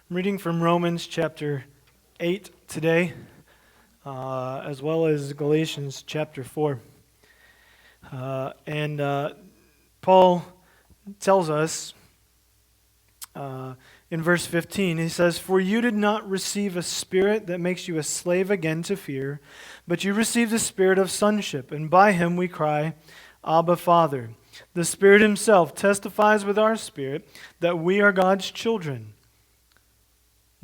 I'm reading from Romans chapter 8 today, as well as Galatians chapter 4. And Paul tells us in verse 15, he says, "For you did not receive a spirit that makes you a slave again to fear, but you received the spirit of sonship, and by him we cry, Abba, Father. The Spirit himself testifies with our spirit that we are God's children.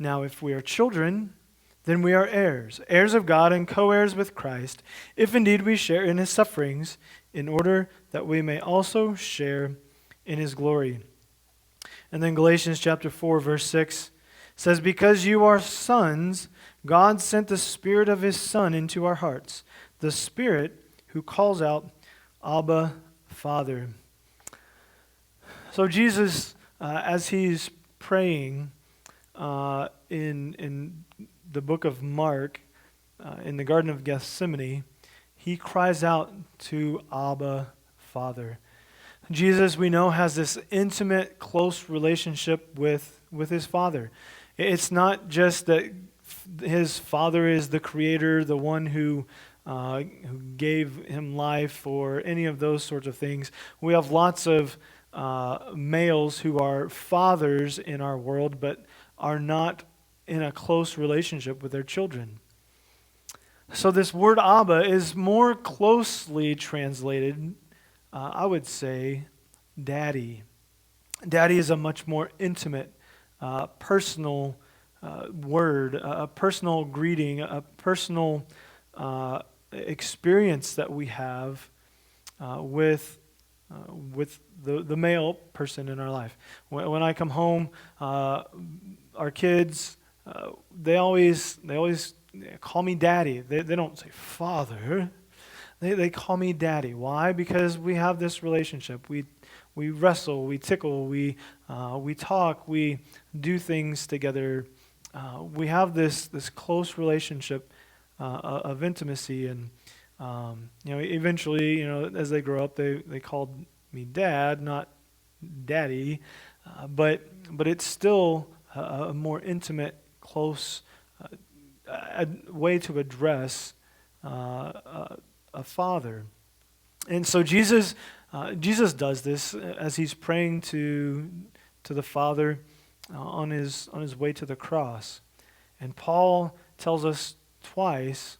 Now, if we are children, then we are heirs, heirs of God and co-heirs with Christ, if indeed we share in his sufferings, in order that we may also share in his glory." And then Galatians chapter 4, verse 6 says, "Because you are sons, God sent the Spirit of his Son into our hearts, the Spirit who calls out, Abba, Father." So Jesus, as he's praying in the book of Mark, in the Garden of Gethsemane, he cries out to Abba, Father. Jesus, we know, has this intimate, close relationship with his Father. It's not just that his Father is the Creator, the one who gave him life, or any of those sorts of things. We have lots of males who are fathers in our world, but are not in a close relationship with their children. So this word Abba is more closely translated, I would say, daddy. Daddy is a much more intimate, personal word, a personal greeting, a personal experience that we have with the male person in our life. When I come home, our kids, they always call me daddy. They don't say father. They call me daddy. Why? Because we have this relationship. We wrestle, we tickle, we talk, we do things together. We have this close relationship of intimacy, and eventually, as they grow up, they called me dad, not daddy, but it's still a more intimate, close way to address a father. And so Jesus does this as he's praying to the Father on his way to the cross. And Paul tells us twice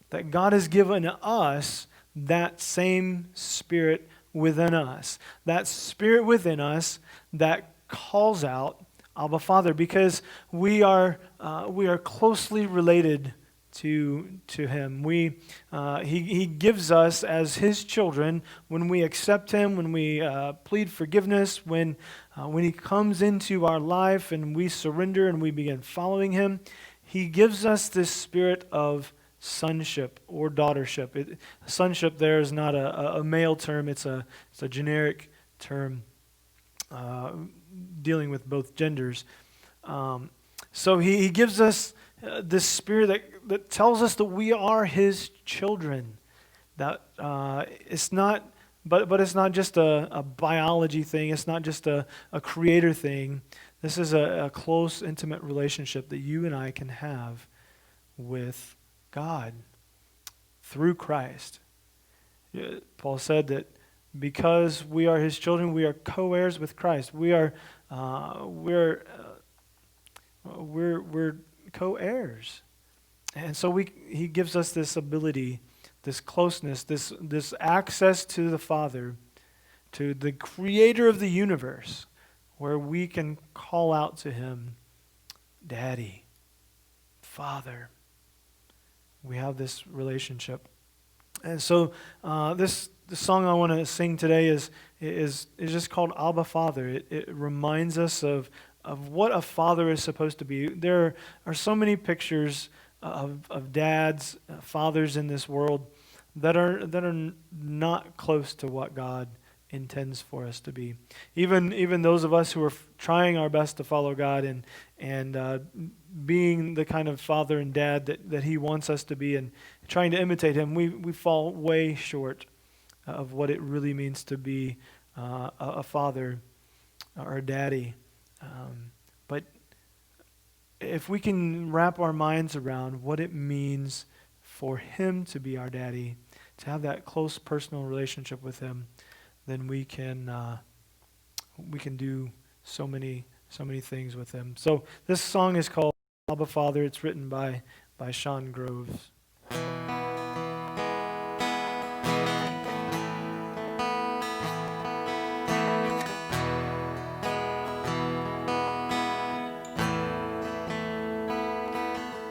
that God has given us that same Spirit within us. That Spirit within us that calls out Abba, Father, because we are closely related to him. He gives us as his children when we accept him, when we plead forgiveness, when he comes into our life and we surrender and we begin following him. He gives us this spirit of sonship or daughtership. Sonship there is not a male term; it's a generic term dealing with both genders. So he gives us this spirit that tells us that we are his children. That it's not, but it's not just a biology thing. It's not just a creator thing. This is a close, intimate relationship that you and I can have with God through Christ. Paul said that because we are his children, we are co-heirs with Christ. We're co-heirs. And so he gives us this ability, this closeness, this access to the Father, to the creator of the universe, where we can call out to him, Daddy, Father. We have this relationship. And so the song I want to sing today is just called Abba, Father. It reminds us of what a father is supposed to be. There are so many pictures of dads, fathers in this world that are not close to what God intends for us to be. Even those of us who are trying our best to follow God and being the kind of father and dad that he wants us to be and trying to imitate him, we fall way short of what it really means to be a father or a daddy. But if we can wrap our minds around what it means for him to be our daddy, to have that close personal relationship with him, then we can do so many things with him. So this song is called Abba Father. It's written by Sean Groves.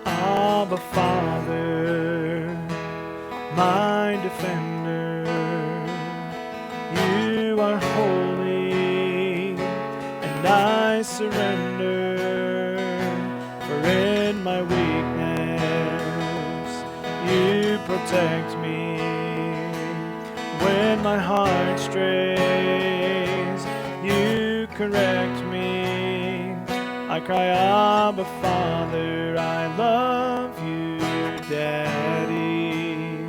Abba Father, my defender, you are holy, and I surrender. For in my weakness, you protect me. When my heart strays, you correct me. I cry, Abba Father, I love you, Daddy.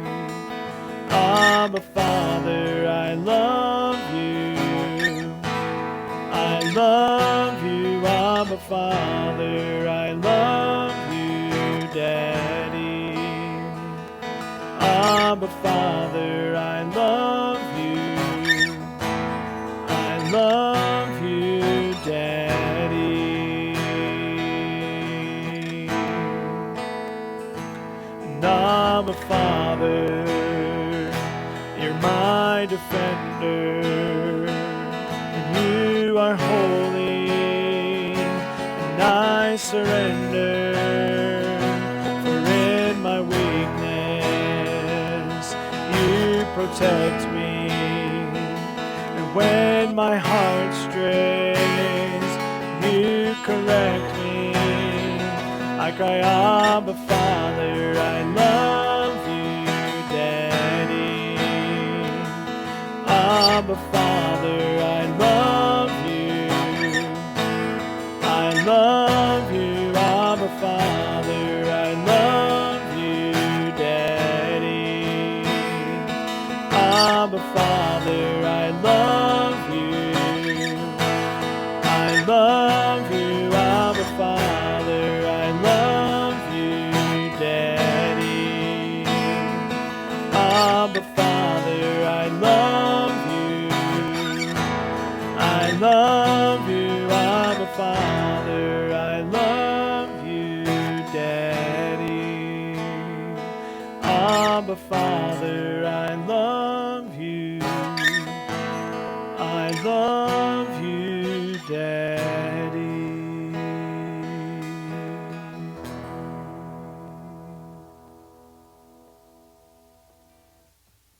Abba Father, I love you. I love you, Abba Father, I love you, Daddy. Abba Father, I love you. I love you, Daddy. And Abba Father, you're my defender, and you are holy, and I surrender. For in my weakness, you protect me, and when my heart strays, you correct me. I cry, Abba Father, I love you, Daddy. Abba Father, I love you. I love you, Abba Father, I love you, Daddy. Abba Father, I love you. I love you, Abba Father, I love you, Daddy. Abba Father, I love you. I love you, Abba Father, I love you, Daddy. Abba Father, I love you. I love you, Daddy.